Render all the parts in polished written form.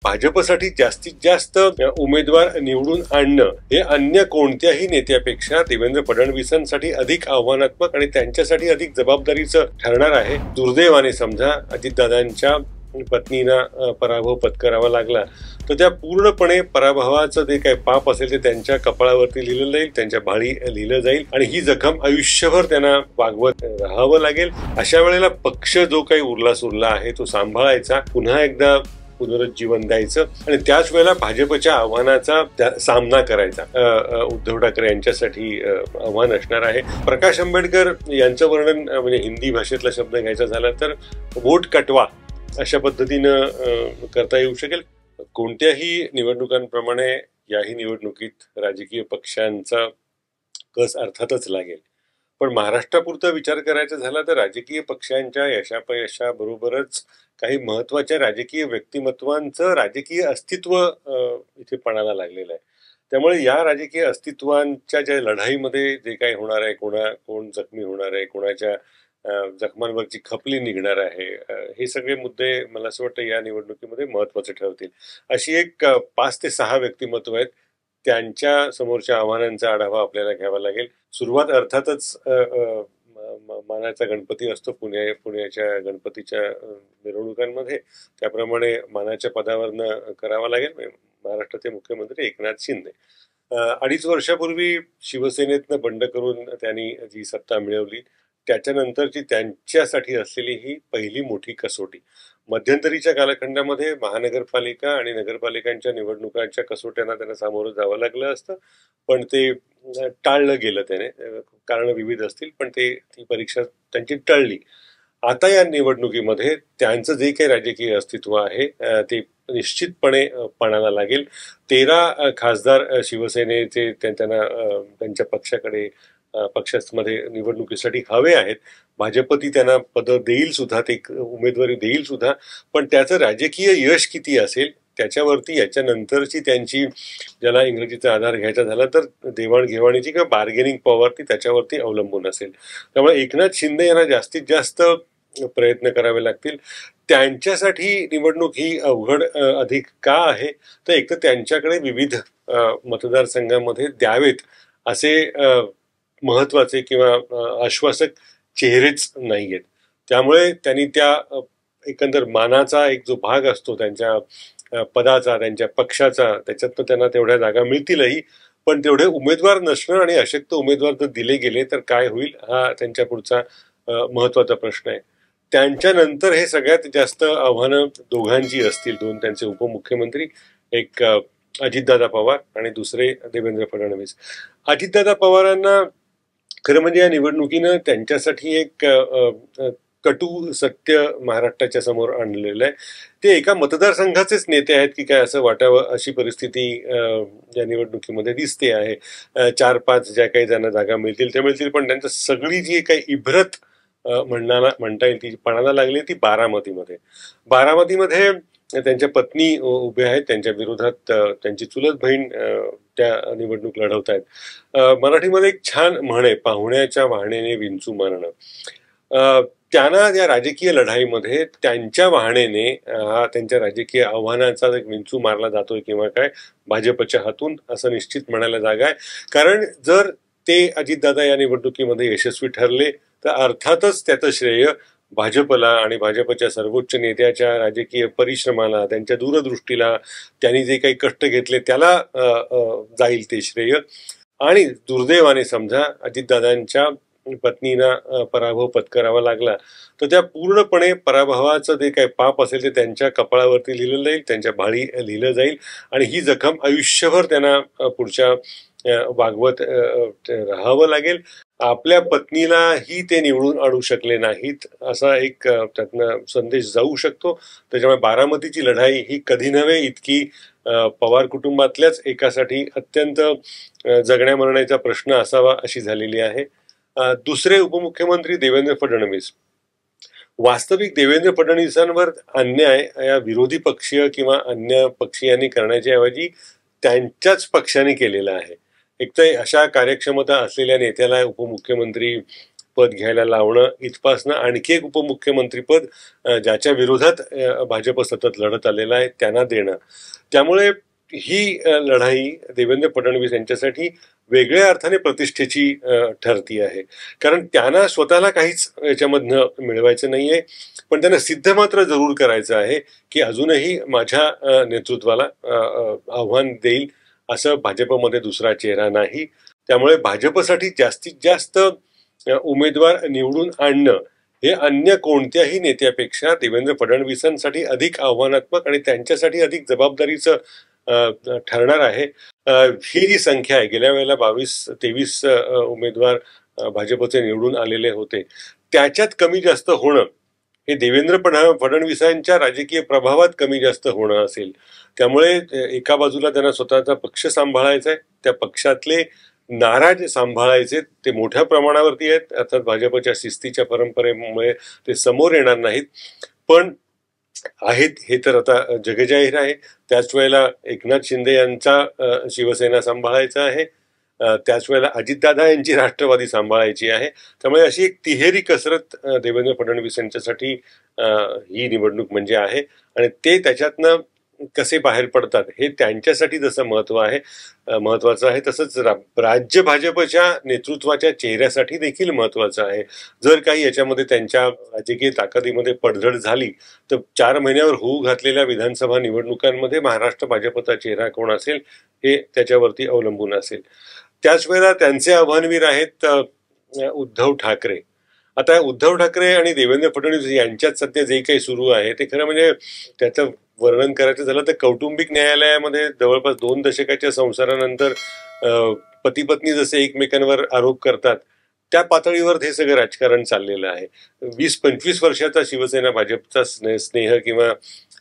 भाजपसाठी जास्तीत जास्त उमेदवार निवडून आणणं हे अन्य कोणत्याही नेत्यापेक्षा देवेंद्र फडणवीसांसाठी अधिक आव्हानात्मक आणि त्यांच्यासाठी अधिक जबाबदारीचं ठरणार आहे. दुर्दैवाने समजा अजितदादांच्या पत्नींना पराभव पत्करावा लागला तर त्या पूर्णपणे पराभवाचं जे काही पाप असेल ते त्यांच्या कपाळावरती लिहिलं जाईल, त्यांच्या भाळी लिहिलं जाईल आणि ही जखम आयुष्यभर त्यांना वागवत राहावं लागेल. अशा वेळेला पक्ष जो काही उरला आहे तो सांभाळायचा, पुन्हा एकदा पुनरुज्जीवन द्यायचं आणि त्याच वेळेला भाजपच्या आव्हानाचा सामना करायचा. उद्धव ठाकरे यांच्यासाठी आव्हान असणार आहे. प्रकाश आंबेडकर यांचं वर्णन म्हणजे हिंदी भाषेतला शब्द घ्यायचा झाला तर वोट कटवा अशा पद्धतीनं करता येऊ शकेल. कोणत्याही निवडणुकांप्रमाणे याही निवडणुकीत राजकीय पक्षांचा कस अर्थातच लागेल. पण महाराष्ट्रापुरता विचार करायचा झाला तर राजकीय पक्षांच्या यशापयशाबरोबरच काही महत्वाच्या राजकीय व्यक्तिमत्वांचं राजकीय अस्तित्व इथे पणाला लागलेलं आहे. त्यामुळे या राजकीय अस्तित्वांच्या ज्या लढाईमध्ये जे काही होणार आहे, कोण जखमी होणार आहे, कोणाच्या जखमांवरची खपली निघणार आहे, हे सगळे मुद्दे मला असं वाटतं या निवडणुकीमध्ये महत्वाचे ठरतील. अशी एक 5 ते 6 व्यक्तिमत्व आहेत, त्यांच्या समोरच्या आव्हानांचा आढावा आपल्याला घ्यावा लागेल. सुरुवात अर्थातच मानाचा गणपती असतो पुण्याच्या गणपतीच्या मिरवणुकांमध्ये, त्याप्रमाणे मानाच्या पदावरनं करावा लागेल. महाराष्ट्राचे मुख्यमंत्री एकनाथ शिंदे 2.5 वर्षापूर्वी शिवसेनेतनं बंड करून त्यांनी जी सत्ता मिळवली त्याच्यानंतरची त्यांच्यासाठी असलेली ही पहिली मोठी कसोटी. मध्यंतरीच्या कालखंडामध्ये महानगरपालिका आणि नगरपालिकांच्या निवडणुकांच्या कसोट्यांना त्यांना सामोरं जावं लागलं असतं, पण ते टाळलं गेलं. त्याने कारण विविध असतील, पण ती परीक्षा त्यांची टळली. आता या निवडणुकीमध्ये त्यांचं जे काही राजकीय अस्तित्व आहे ते निश्चितपणे पणाला लागेल. 13 खासदार शिवसेनेचे त्यांना त्यांच्या पक्षामध्ये निवडणुकीसाठी हवे आहेत. भाजपती त्यांना पद देईल सुद्धा, ते उमेदवारी देईल सुद्धा, पण त्याचं राजकीय यश किती असेल त्याच्यावरती याच्यानंतरची त्यांची, ज्याला इंग्रजीचा आधार घ्यायचा झाला तर देवाणघेवाणीची किंवा बार्गेनिंग पॉवरती त्याच्यावरती अवलंबून असेल. त्यामुळे एकनाथ शिंदे यांना जास्तीत जास्त प्रयत्न करावे लागतील. त्यांच्यासाठी निवडणूक ही अवघड अधिक का आहे तर एक तर त्यांच्याकडे विविध मतदारसंघामध्ये द्यावेत असे महत्वाचे किंवा आश्वासक चेहरेच नाही आहेत. त्यामुळे त्यांनी त्या एकंदर मानाचा एक जो भाग असतो त्यांच्या पदाचा, त्यांच्या पक्षाचा, त्याच्यातनं त्यांना तेवढ्या जागा मिळतीलही, पण तेवढे उमेदवार नसणं आणि अशक्त उमेदवार जर दिले गेले तर काय होईल हा त्यांच्या पुढचा महत्वाचा प्रश्न आहे. त्यांच्यानंतर हे सगळ्यात जास्त आव्हानं दोघांची असतील. 2 त्यांचे उपमुख्यमंत्री, एक अजितदादा पवार आणि दुसरे देवेंद्र फडणवीस. अजितदादा पवारांना खरं म्हणजे या निवडणुकीनं त्यांच्यासाठी एक कटू सत्य महाराष्ट्राच्या समोर आणलेलं आहे. ते एका मतदारसंघाचेच नेते आहेत की काय असं वाटावं अशी परिस्थिती या निवडणुकीमध्ये दिसते आहे. 4-5 ज्या काही त्यांना जागा मिळतील त्या मिळतील, पण त्यांचं सगळी जी काही इब्रत म्हणता येईल ती पणाला लागली ती बारामतीमध्ये त्यांच्या पत्नी उभ्या आहेत. त्यांच्या विरोधात त्यांची चुलत बहीण त्या निवडणूक लढवत आहेत. मराठीमध्ये एक छान म्हण आहे, पाहुण्याच्या वाहनेने विंचू मारणं. त्यांना या राजकीय लढाईमध्ये त्यांच्या वाहनेने त्यांच्या राजकीय आव्हानाचा एक विंचू मारला जातोय किंवा काय भाजपच्या हातून असं निश्चित म्हणायला जागा आहे. कारण जर ते अजितदादा या निवडणुकीमध्ये यशस्वी ठरले तर अर्थातच त्याचं श्रेय भाजपला आणि भाजपच्या सर्वोच्च नेत्याच्या राजकीय परिश्रमाला, त्यांच्या दूरदृष्टीला, त्यांनी जे काही कष्ट घेतले त्याला जाईल ते श्रेय. आणि दुर्दैवाने समजा अजितदादांच्या पत्नींना पराभव पत्करावा लागला तर त्या पूर्णपणे पराभवाचं जे काही पाप असेल ते त्यांच्या कपाळावरती लिहिलं जाईल, त्यांच्या भाळी लिहिलं जाईल आणि ही जखम आयुष्यभर त्यांना पुढच्या वागवत राहावं लागेल. आपल्या पत्नीलाही ते निवडून आणू शकले नाहीत असा एक त्यातनं संदेश जाऊ शकतो. त्याच्यामुळे बारामतीची लढाई ही कधी नव्हे इतकी पवार कुटुंबातल्याच एकासाठी अत्यंत जगण्या मरण्याचा प्रश्न असावा अशी झालेली आहे. दुसरे उपमुख्यमंत्री देवेंद्र फडणवीस. वास्तविक देवेंद्र फडणवीसांवर अन्याय या विरोधी पक्षीय किंवा अन्य पक्षीयांनी करण्याच्या ऐवजी त्यांच्याच पक्षाने केलेला आहे. एक तर अशा कार्यक्षमता असलेल्या नेत्याला उपमुख्यमंत्री पद घ्यायला लावणं इथपासनं आणखी एक उपमुख्यमंत्रीपद ज्याच्या विरोधात भाजप सतत लढत आलेला आहे त्यांना देणं. त्यामुळे ही लढाई देवेंद्र फडणवीस यांच्यासाठी वेगळ्या अर्थाने प्रतिष्ठेची ठरती आहे. कारण त्यांना स्वतःला काहीच याच्यामधनं मिळवायचं नाहीये, पण त्यांना सिद्ध मात्र जरूर करायचं आहे की अजूनही माझ्या नेतृत्वाला आव्हान देईल असं भाजपमध्ये दुसरा चेहरा नाही. त्यामुळे भाजपसाठी जास्तीत जास्त उमेदवार निवडून आणणं हे अन्य कोणत्याही नेत्यापेक्षा देवेंद्र फडणवीसांसाठी अधिक आव्हानात्मक आणि त्यांच्यासाठी अधिक जबाबदारीचं ठरणार आहे. ही जी संख्या आहे, गेल्या वेळेला 22-23 उमेदवार भाजपचे निवडून आलेले होते, त्याच्यात कमी जास्त होणं हे देवेंद्र फडणवीसांच्या राजकीय प्रभावात कमी जास्त होणं असेल. त्यामुळे एका बाजूला त्यांना स्वतःचा पक्ष सांभाळायचा आहे, त्या पक्षातले नाराज सांभाळायचे, ते मोठ्या प्रमाणावरती आहेत, अर्थात भाजपच्या शिस्तीच्या परंपरेमुळे ते समोर येणार नाहीत, पण आहेत हे तर आता जगजाहीर आहे. त्याच वेळेला एकनाथ शिंदे यांचा शिवसेना सांभाळायचा आहे, त्याच वेळेला अजितदादा यांची राष्ट्रवादी सांभाळायची आहे. त्यामुळे अशी एक तिहेरी कसरत देवेंद्र फडणवीस यांच्यासाठी ही निवडणूक म्हणजे आहे. आणि ते त्याच्यातनं कसे बाहेर पडतात हे त्यांच्यासाठी जसं महत्वाचं आहे, तसंच राज्य भाजपच्या नेतृत्वाच्या चेहऱ्यासाठी देखील महत्वाचं आहे. जर काही याच्यामध्ये त्यांच्या राजकीय ताकदीमध्ये पडझड झाली तर 4 महिन्यावर होऊ घातलेल्या विधानसभा निवडणुकांमध्ये महाराष्ट्र भाजपचा चेहरा कोण असेल हे त्याच्यावरती अवलंबून असेल. त्याच वेळेला त्यांचे आव्हानवीर आहेत उद्धव ठाकरे. आता उद्धव ठाकरे आणि देवेंद्र फडणवीस यांच्यात सध्या जे काही सुरू आहे ते खरं म्हणजे त्याचं वर्णन करायचं झालं तर कौटुंबिक न्यायालयामध्ये जवळपास 2 दशकाच्या संसारानंतर पती पत्नी जसे एकमेकांवर आरोप करतात त्या पातळीवर हे सगळं राजकारण चाललेलं आहे. 20-25 वर्षाचा शिवसेना भाजपचा स्नेह किंवा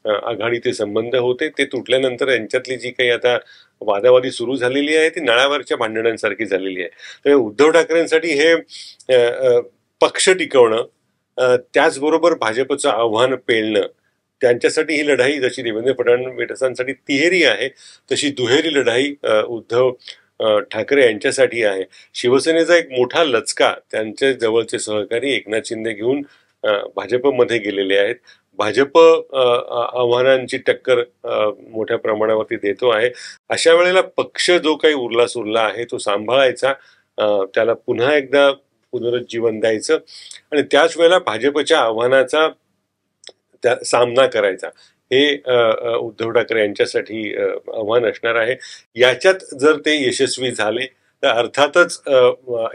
आघाडीचे संबंध होते, ते तुटल्यानंतर यांच्यातली जी काही आता वादावादी सुरू झालेली आहे ती नळावरच्या भांडणांसारखी झालेली आहे. तर उद्धव ठाकरेंसाठी हे पक्ष टिकवणं, त्याचबरोबर भाजपचं आव्हान पेलणं, त्यांच्यासाठी ही लढाई जशी देवेंद्र फडणवीसांसाठी तिहेरी आहे तशी दुहेरी लढाई उद्धव ठाकरे यांच्यासाठी आहे. शिवसेनेचा एक मोठा लचका त्यांच्या जवळचे सहकारी एकनाथ शिंदे घेऊन भाजपमध्ये गेलेले आहेत. भाजप आव्हानांची टक्कर मोठ्या प्रमाणावरती देतो आहे. अशा वेळेला पक्ष जो काही उरला सुरला आहे तो सांभाळायचा, त्याला पुन्हा एकदा पुनरुज्जीवन द्यायचं आणि त्याच वेळेला भाजपच्या आव्हानाचा सामना करायचा, हे उद्धव ठाकरे यांच्यासाठी आव्हान असणार आहे. याच्यात जर ते यशस्वी झाले तर अर्थातच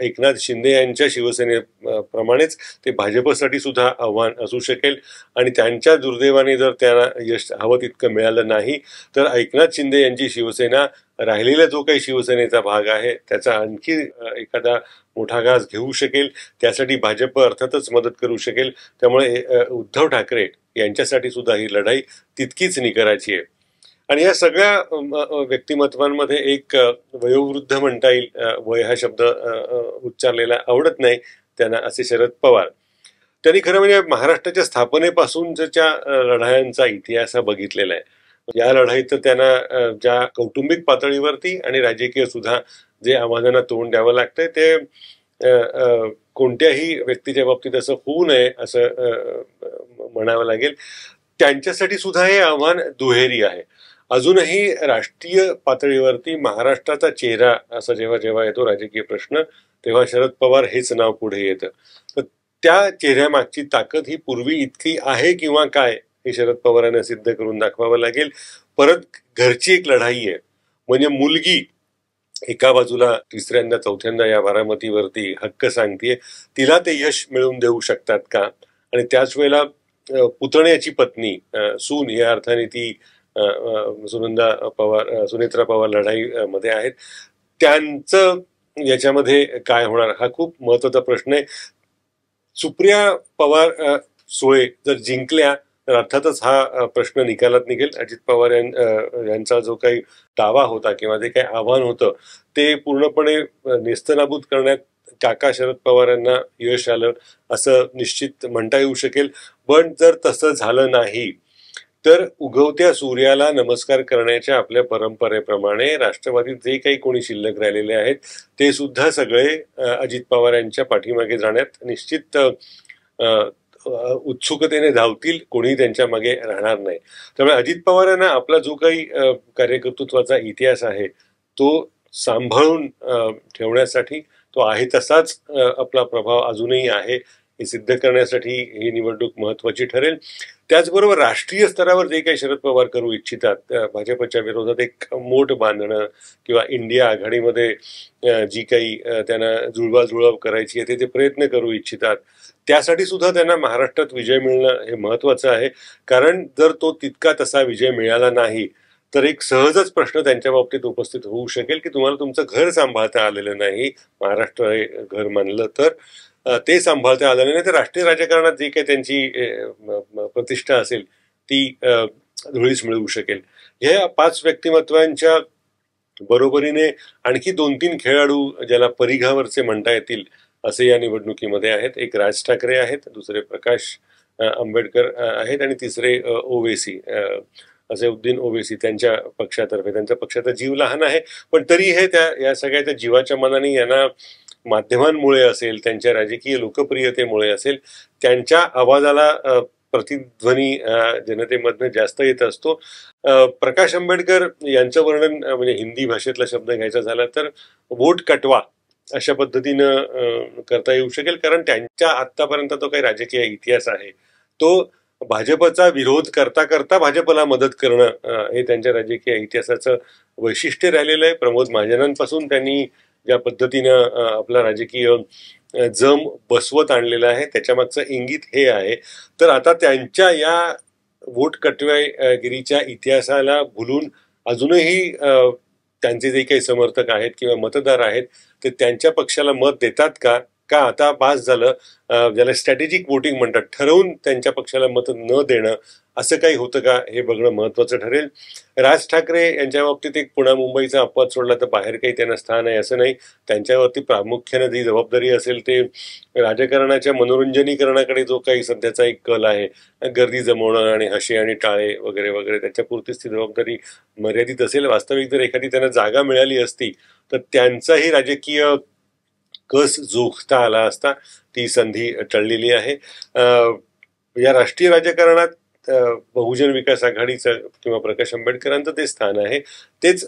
एकनाथ शिंदे यांच्या शिवसेनेप्रमाणेच ते भाजपसाठी सुद्धा आव्हान असू शकेल. आणि त्यांच्या दुर्दैवाने जर त्यांना यश हवं तितकं मिळालं नाही तर एकनाथ शिंदे यांची शिवसेना राहिलेला जो काही शिवसेनेचा भाग आहे त्याचा आणखी एखादा मोठा घास घेऊ शकेल. त्यासाठी भाजप अर्थातच मदत करू शकेल. त्यामुळे उद्धव ठाकरे यांच्यासाठी सुद्धा ही लढाई तितकीच निकराची आहे. आणि या सगळ्या व्यक्तिमत्वांमध्ये एक वयोवृद्ध म्हणता येईल, वय हा शब्द उच्चारलेला आवडत नाही त्यांना, असे शरद पवार. त्यांनी खरं म्हणजे महाराष्ट्राच्या स्थापनेपासूनच्या लढायांचा इतिहास हा बघितलेला आहे. या लढाईत तर त्यांना ज्या कौटुंबिक पातळीवरती आणि राजकीय सुद्धा जे आव्हानांना तोंड द्यावं लागतंय ते कोणत्याही व्यक्तीच्या बाबतीत असं होऊ नये असं म्हणावं लागेल. त्यांच्यासाठी सुद्धा हे आव्हान दुहेरी आहे. अजूनही राष्ट्रीय पातळीवरती महाराष्ट्राचा चेहरा असा जेव्हा जेव्हा येतो राजकीय प्रश्न तेव्हा शरद पवार हेच नाव पुढे येतं. तर त्या चेहऱ्यामागची ताकद ही पूर्वी इतकी आहे किंवा काय हे शरद पवारांना सिद्ध करून दाखवावं लागेल. परत घरची एक लढाई आहे, म्हणजे मुलगी एका बाजूला तिसऱ्यांदा चौथ्यांदा या बारामतीवरती हक्क सांगतेय, तिला ते यश मिळवून देऊ शकतात का? आणि त्याच वेळेला पुतण्याची पत्नी सून या अर्थाने ती सुनेत्रा पवार लढाई मध्ये आहेत. त्यांचं याच्यामध्ये काय होणार हा खूप महत्वाचा प्रश्न आहे. सुप्रिया पवार सुळे जर जिंकल्या तर अर्थातच हा प्रश्न निकालात निघेल. अजित पवार यांचा जो काही दावा होता किंवा जे काही आव्हान होतं ते पूर्णपणे नेस्तनाबूत करण्यात काका शरद पवार यांना यश आलं असं निश्चित म्हणता येऊ शकेल. पण जर तसं झालं नाही तर उगवत्या सूर्याला नमस्कार करण्याच्या आपल्या परंपरेप्रमाणे राष्ट्रवादीत जे काही कोणी शिल्लक राहिलेले आहेत ते सुद्धा सगळे अजित पवार यांच्या पाठीमागे जाण्यात निश्चित उत्सुकतेने धावतील, कोणी त्यांच्या मागे राहणार नाही. त्यामुळे अजित पवारांना आपला जो काही कार्यकर्तृत्वाचा इतिहास आहे तो सांभाळून ठेवण्यासाठी, तो आहे तसाच आपला प्रभाव अजूनही आहे हे सिद्ध करण्यासाठी ही निवडणूक महत्वाची ठरेल. त्याचबरोबर राष्ट्रीय स्तरावर जे काही शरद पवार करू इच्छितात, भाजपच्या विरोधात एक मोठ बांधणं किंवा इंडिया आघाडीमध्ये जी काही त्यांना जुळवाजुळव करायची आहे ते प्रयत्न करू इच्छितात, त्यासाठी सुद्धा त्यांना महाराष्ट्रात विजय मिळणं हे महत्वाचं आहे. कारण जर तो तितका तसा विजय मिळाला नाही तर एक सहजच प्रश्न त्यांच्या बाबतीत उपस्थित होऊ शकेल की तुम्हाला तुमचं घर सांभाळता आलेलं नाही, महाराष्ट्र हे घर मानलं तर ते सांभाळता आलेलं नाही, तर राष्ट्रीय राजकारणात जी काही त्यांची प्रतिष्ठा असेल ती धुळीस मिळवू शकेल. ह्या 5 व्यक्तिमत्वांच्या बरोबरीने आणखी 2-3 खेळाडू ज्याला परिघावरचे म्हणता येतील असे या निवडणुकीमध्ये आहेत. एक राज ठाकरे आहेत, दुसरे प्रकाश आंबेडकर आहेत आणि तिसरे ओवेसी असदुद्दीन ओवेसी त्यांच्या पक्षातर्फे. त्यांच्या पक्षाचा जीव लहान आहे पण तरी हे या सगळ्याच्या जीवाच्या मनाने यांना माध्यमांमुळे असेल, त्यांच्या राजकीय लोकप्रियतेमुळे असेल, त्यांच्या आवाजाला प्रतिध्वनी जनतेमधनं जास्त येत असतो. प्रकाश आंबेडकर यांचं वर्णन म्हणजे हिंदी भाषेतला शब्द घ्यायचा झाला तर वोट कटवा अशा पद्धतीनं करता येऊ शकेल. कारण त्यांच्या आतापर्यंत तो काही राजकीय इतिहास आहे तो भाजपचा विरोध करता करता भाजपला मदत करणं हे त्यांच्या राजकीय इतिहासाचं वैशिष्ट्य राहिलेलं आहे. प्रमोद महाजनांपासून त्यांनी ज्या पद्धतीनं आपला राजकीय जम बसवत आणलेला आहे त्याच्यामागचं इंगित हे आहे. तर आता त्यांच्या या वोट कटवागिरीच्या इतिहासाला भुलून अजूनही त्यांचे जे काही समर्थक आहेत किंवा मतदार आहेत ते त्यांच्या पक्षाला मत देतात का आता बास झालं, ज्याला स्ट्रॅटेजिक वोटिंग म्हणतात, ठरवून त्यांच्या पक्षाला मत न देणं असं काही होतं का हे बघणं महत्वाचं ठरेल. राज ठाकरे यांच्या बाबतीत एक पुणा मुंबईचा अपवाद सोडला तर बाहेर काही त्यांना स्थान आहे असं नाही. त्यांच्यावरती प्रामुख्याने जी जबाबदारी असेल ते राजकारणाच्या मनोरंजनीकरणाकडे जो काही सध्याचा एक कल आहे, गर्दी जमवणं आणि हशे आणि टाळे वगैरे वगैरे, त्याच्यापुरतीच ती जबाबदारी मर्यादित असेल. वास्तविक जर एखादी त्यांना जागा मिळाली असती तर त्यांचाही राजकीय कस जोखता आला असता. ती संधी टळलेली आहे. या राष्ट्रीय राजकारणात बहुजन विकास आघाडीचं किंवा प्रकाश आंबेडकरांचं ते स्थान आहे, तेच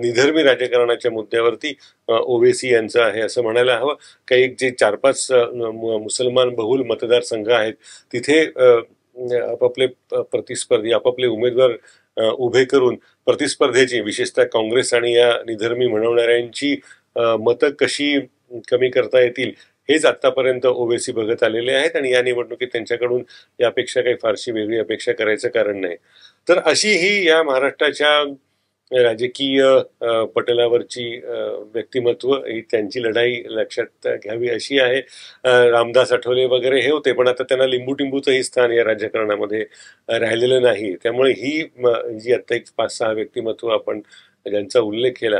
निधर्मी राजकारणाच्या मुद्द्यावरती ओवेसी यांचं आहे असं म्हणायला हवं. काही जे 4-5 मुसलमान बहुल मतदारसंघ आहेत तिथे आपापले प्रतिस्पर्धी आपापले उमेदवार उभे करून प्रतिस्पर्धेची, विशेषतः काँग्रेस आणि या निधर्मी म्हणवणाऱ्यांची मतं कशी कमी करता येतील हेच आतापर्यंत ओवेसी बघत आलेले आहेत आणि या निवडणुकीत त्यांच्याकडून यापेक्षा काही फारशी वेगळी अपेक्षा करायचं कारण नाही. तर अशी ही या महाराष्ट्राच्या राजकीय पटलावरची व्यक्तिमत्व ही त्यांची लढाई लक्षात घ्यावी अशी आहे. रामदास आठवले वगैरे हे होते पण आता त्यांना लिंबूटिंबूचंही स्थान या राजकारणामध्ये राहिलेलं नाही. त्यामुळे ही जी आता एक 5-6 व्यक्तिमत्व आपण ज्यांचा उल्लेख केला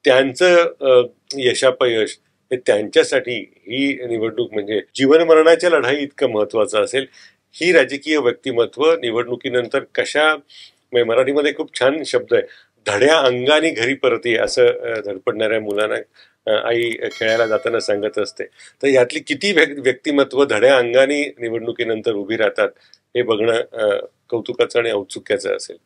त्यांचं यशापयश हे त्यांच्यासाठी ही निवडणूक म्हणजे जीवन मरणाच्या लढाई इतकं महत्वाचं असेल. ही राजकीय व्यक्तिमत्व निवडणुकीनंतर कशा, मराठीमध्ये खूप छान शब्द आहे, धड्या अंगाने घरी परती असं धडपडणाऱ्या मुलांना आई खेळायला जाताना सांगत असते. तर यातली किती व्यक्तिमत्व धड्या अंगाने निवडणुकीनंतर उभी राहतात हे बघणं कौतुकाचं आणि औत्सुक्याचं असेल.